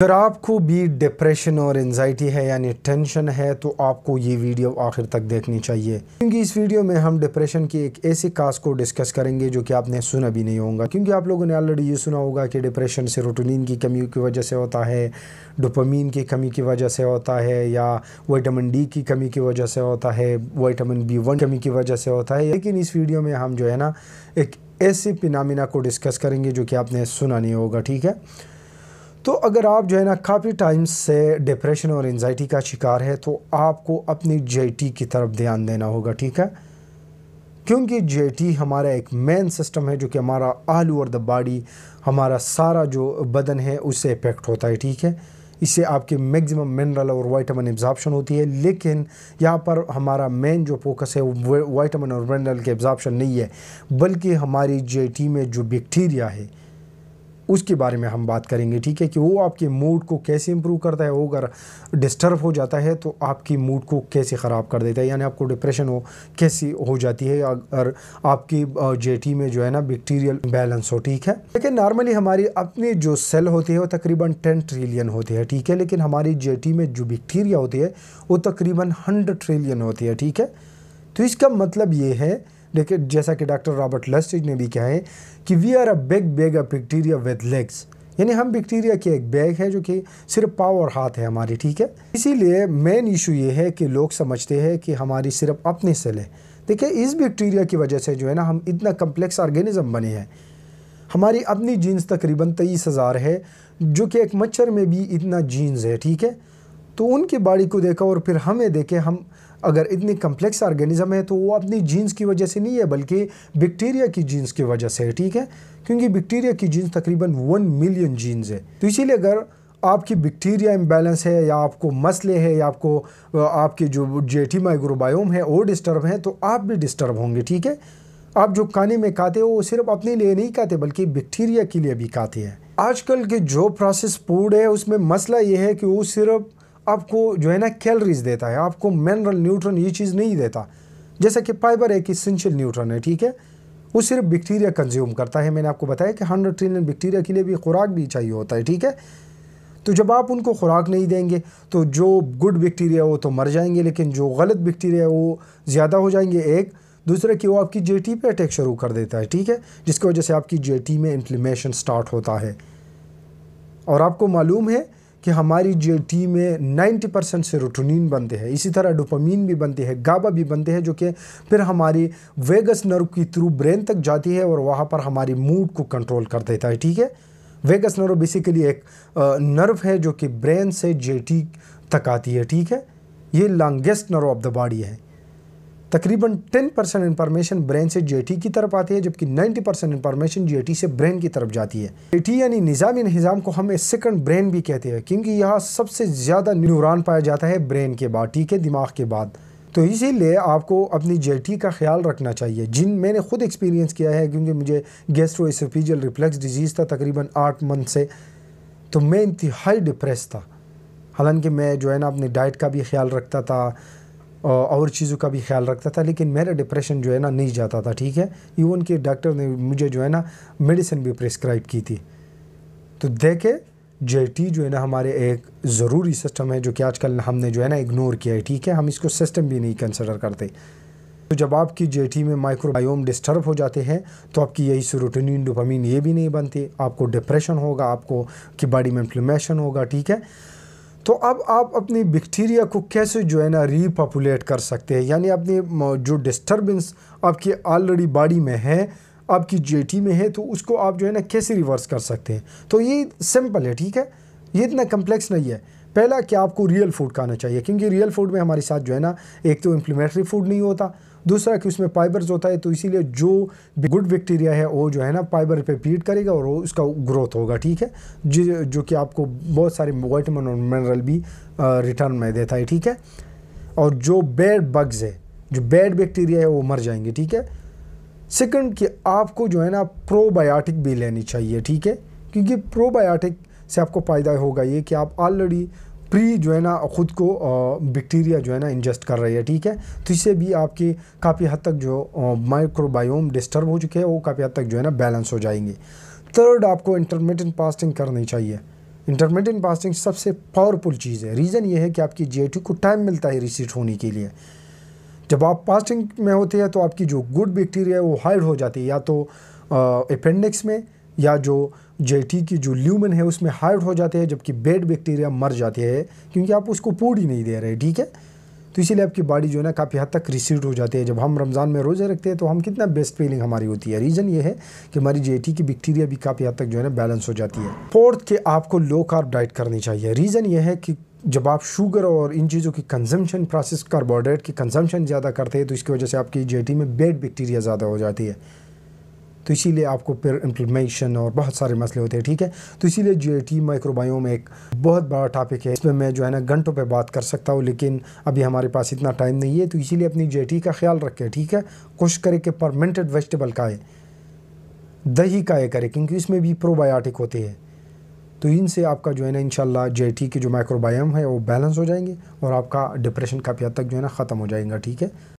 अगर आपको भी डिप्रेशन और एंजाइटी है यानी टेंशन है तो आपको ये वीडियो आखिर तक देखनी चाहिए, क्योंकि इस वीडियो में हम डिप्रेशन की एक ऐसी काज को डिस्कस करेंगे जो कि आपने सुना भी नहीं होगा। क्योंकि आप लोगों ने ऑलरेडी ये सुना होगा कि डिप्रेशन सेरोटोनिन की कमी की वजह से होता है, डोपामीन की कमी की वजह से होता है, या विटामिन डी की कमी की वजह से होता है, विटामिन B1 कमी की वजह से होता है। लेकिन इस वीडियो में हम जो है ना एक ऐसे फिनोमेना को डिस्कस करेंगे जो कि आपने सुना नहीं होगा। ठीक है, तो अगर आप जो है ना काफ़ी टाइम से डिप्रेशन और एंजाइटी का शिकार है तो आपको अपनी जीआईटी की तरफ ध्यान देना होगा। ठीक है, क्योंकि जीआईटी हमारा एक मेन सिस्टम है जो कि हमारा ऑल ओवर द बॉडी, हमारा सारा जो बदन है उससे इफेक्ट होता है। ठीक है, इससे आपके मैक्सिमम मिनरल और विटामिन एब्जॉर्प्शन होती है। लेकिन यहाँ पर हमारा मेन जो फोकस है वो विटामिन और मिनरल के एब्जॉर्प्शन नहीं है, बल्कि हमारी जीआईटी में जो बैक्टीरिया है उसके बारे में हम बात करेंगे। ठीक है, कि वो आपके मूड को कैसे इंप्रूव करता है, वो अगर डिस्टर्ब हो जाता है तो आपकी मूड को कैसे ख़राब कर देता है, यानी आपको डिप्रेशन हो कैसी हो जाती है अगर आपकी जीआईटी में जो है ना बैक्टीरियल बैलेंस हो। ठीक है, लेकिन नॉर्मली हमारी अपनी जो सेल होती है वो तकरीबन 10 ट्रिलियन होती है। ठीक है, लेकिन हमारी जीआईटी में जो बैक्टीरिया होती है वो तकरीबन 100 ट्रिलियन होती है। ठीक है, तो इसका मतलब ये है, देखिए जैसा कि डॉक्टर रॉबर्ट लस्टिज ने भी कहा है कि we are a big bag of bacteria with legs, यानी हम बैक्टीरिया के एक बैग है जो कि सिर्फ पाँव और हाथ है हमारी। ठीक है, इसीलिए मेन इशू ये है कि लोग समझते हैं कि हमारी सिर्फ अपनी सेल है। देखिए इस बैक्टीरिया की वजह से जो है ना हम इतना कम्प्लेक्स ऑर्गेनिज्म बने हैं। हमारी अपनी जीन्स तकरीबन 23,000 है, जो कि एक मच्छर में भी इतना जीन्स है। ठीक है, तो उनकी बॉडी को देखा और फिर हमें देखें, हम अगर इतनी कम्प्लेक्स ऑर्गेनिज्म है तो वो अपनी जीन्स की वजह से नहीं है बल्कि बैक्टीरिया की जीन्स की वजह से है। ठीक है, क्योंकि बैक्टीरिया की जीन्स तकरीबन 1 मिलियन जीन्स है। तो इसीलिए अगर आपकी बैक्टीरिया इम्बैलेंस है या आपको मसले है या आपको आपके जो जीआईटी माइक्रोबायोम है वो डिस्टर्ब है तो आप भी डिस्टर्ब होंगे। ठीक है, आप जो खाने में खाते हो वो सिर्फ अपने लिए नहीं खाते बल्कि बैक्टीरिया के लिए भी खाते हैं। आजकल के जो प्रोसेस फूड है उसमें मसला ये है कि वो सिर्फ आपको जो है ना कैलोरीज देता है, आपको मिनरल न्यूट्रन ये चीज़ नहीं देता। जैसा कि फाइबर एक इसेंशियल न्यूट्रन है। ठीक है, वो सिर्फ बैक्टीरिया कंज्यूम करता है। मैंने आपको बताया कि 100 ट्रिलियन बैक्टीरिया के लिए भी खुराक भी चाहिए होता है। ठीक है, तो जब आप उनको खुराक नहीं देंगे तो जो गुड बैक्टीरिया वो तो मर जाएंगे, लेकिन जो गलत बैक्टीरिया है वो ज़्यादा हो जाएंगे। एक दूसरे की वो आपकी जीआईटी पे अटैक शुरू कर देता है। ठीक है, जिसकी वजह से आपकी जीआईटी में इन्फ्लेमेशन स्टार्ट होता है। और आपको मालूम है कि हमारी जीआईटी में 90% सेरोटोनिन बनते हैं, इसी तरह डोपामीन भी बनते हैं, गाबा भी बनते हैं, जो कि फिर हमारी वेगस नर्व की थ्रू ब्रेन तक जाती है और वहाँ पर हमारी मूड को कंट्रोल कर देता है। ठीक है, वेगस नर्व बेसिकली एक नर्व है जो कि ब्रेन से जीआईटी तक आती है। ठीक है, ये longest nerve of the body है। तकरीबन 10% इंफॉर्मेशन ब्रेन से जीआईटी की तरफ आती है, जबकि 90% इंफॉर्मेशन जीआईटी से ब्रेन की तरफ जाती है। जीआईटी यानी निज़ामी निज़ाम को हम सेकंड ब्रेन भी कहते हैं, क्योंकि यहाँ सबसे ज़्यादा न्यूरॉन पाया जाता है ब्रेन के बाद। ठीक है, दिमाग के बाद। तो इसीलिए आपको अपनी जीआईटी का ख्याल रखना चाहिए, जिन मैंने खुद एक्सपीरियंस किया है, क्योंकि मुझे गैस्ट्रोएसोफेजियल रिफ्लक्स डिजीज़ था तकरीबन 8 मंथ से। तो मैं इंतहाई डिप्रेस था, हालांकि मैं जो है ना अपनी डाइट का भी ख्याल रखता था और चीज़ों का भी ख्याल रखता था, लेकिन मेरा डिप्रेशन जो है ना नहीं जाता था। ठीक है, इवन कि डॉक्टर ने मुझे जो है ना मेडिसिन भी प्रिस्क्राइब की थी। तो देखे जीआईटी जो है ना हमारे एक ज़रूरी सिस्टम है जो कि आजकल हमने जो है ना इग्नोर किया है। ठीक है, हम इसको सिस्टम भी नहीं कंसिडर करते। तो जब आपकी जीआईटी में माइक्रोबायोम डिस्टर्ब हो जाते हैं तो आपकी यही सेरोटोनिन डोपामीन ये भी नहीं बनती, आपको डिप्रेशन होगा, आपको की बॉडी में इन्फ्लेमेशन होगा। ठीक है, तो अब आप अपनी बैक्टीरिया को कैसे जो है ना रीपॉपुलेट कर सकते हैं, यानी अपनी जो डिस्टर्बेंस आपकी ऑलरेडी बॉडी में है, आपकी जीआईटी में है, तो उसको आप जो है ना कैसे रिवर्स कर सकते हैं। तो ये सिंपल है। ठीक है, ये इतना कम्प्लेक्स नहीं है। पहला कि आपको रियल फूड खाना चाहिए, क्योंकि रियल फूड में हमारे साथ जो है ना एक तो इन्फ्लेमेटरी फूड नहीं होता, दूसरा कि उसमें फाइबर्स होता है, तो इसीलिए जो गुड बैक्टीरिया है वो जो है ना फाइबर पे फीड करेगा और वो उसका ग्रोथ होगा। ठीक है, जो कि आपको बहुत सारे विटामिन और मिनरल भी रिटर्न में देता है। ठीक है, और जो बैड बग्स है, जो बैड बैक्टीरिया है वो मर जाएंगे। ठीक है, सेकंड कि आपको जो है ना प्रोबायोटिक भी लेनी चाहिए। ठीक है, क्योंकि प्रोबायोटिक से आपको फ़ायदा होगा ये कि आप ऑलरेडी प्री जो है ना ख़ुद को बैक्टीरिया जो है ना इंजेस्ट कर रही है। ठीक है, तो इससे भी आपकी काफ़ी हद तक जो माइक्रोबायोम डिस्टर्ब हो चुके हैं वो काफ़ी हद तक जो है ना बैलेंस हो जाएंगे। थर्ड, आपको इंटरमिटेंट फास्टिंग करनी चाहिए, इंटरमिटेंट फास्टिंग सबसे पावरफुल चीज़ है। रीज़न ये है कि आपकी जीआईटी को टाइम मिलता है रिसीट होने के लिए। जब आप फास्टिंग में होते हैं तो आपकी जो गुड बैक्टीरिया है वो हाइड हो जाती है, या तो अपेंडिक्स में या जो जीआईटी की जो ल्यूमन है उसमें हाइड हो जाते हैं, जबकि बैड बैक्टीरिया मर जाते हैं क्योंकि आप उसको फूड ही नहीं दे रहे, ठीक है। तो इसीलिए आपकी बॉडी जो है ना काफ़ी हद तक रिसीड हो जाती है। जब हम रमज़ान में रोज़े रखते हैं तो हम कितना बेस्ट फीलिंग हमारी होती है। रीज़न ये है कि हमारी जीआईटी की बैक्टीरिया भी काफ़ी हद तक जो है ना बैलेंस हो जाती है। फोर्थ कि आपको लो कार्ब डाइट करनी चाहिए। रीज़न ये है कि जब आप शुगर और इन चीज़ों की कंजम्पशन, प्रोसेस कार्बोहाइड्रेट की कंजम्पशन ज़्यादा करते हैं तो इसकी वजह से आपकी जीआईटी में बैड बैक्टीरिया ज़्यादा हो जाती है, तो इसीलिए आपको फिर इन्फ्लेमेशन और बहुत सारे मसले होते हैं, ठीक है। तो इसीलिए जीआईटी माइक्रोबायोम एक बहुत बड़ा टॉपिक है, इसमें मैं जो है ना घंटों पे बात कर सकता हूँ, लेकिन अभी हमारे पास इतना टाइम नहीं है। तो इसीलिए अपनी जीआईटी का ख्याल रखें, ठीक है। कोशिश करें कि फर्मेंटेड वेजिटेबल खाएँ, दही खाए करें क्योंकि इसमें भी प्रोबायोटिक होते हैं। तो इनसे आपका जो है ना इंशाल्लाह जीआईटी के जो माइक्रोबायोम है वो बैलेंस हो जाएंगे और आपका डिप्रेशन काफ़ी हद तक जो है ना ख़त्म हो जाएगा, ठीक है।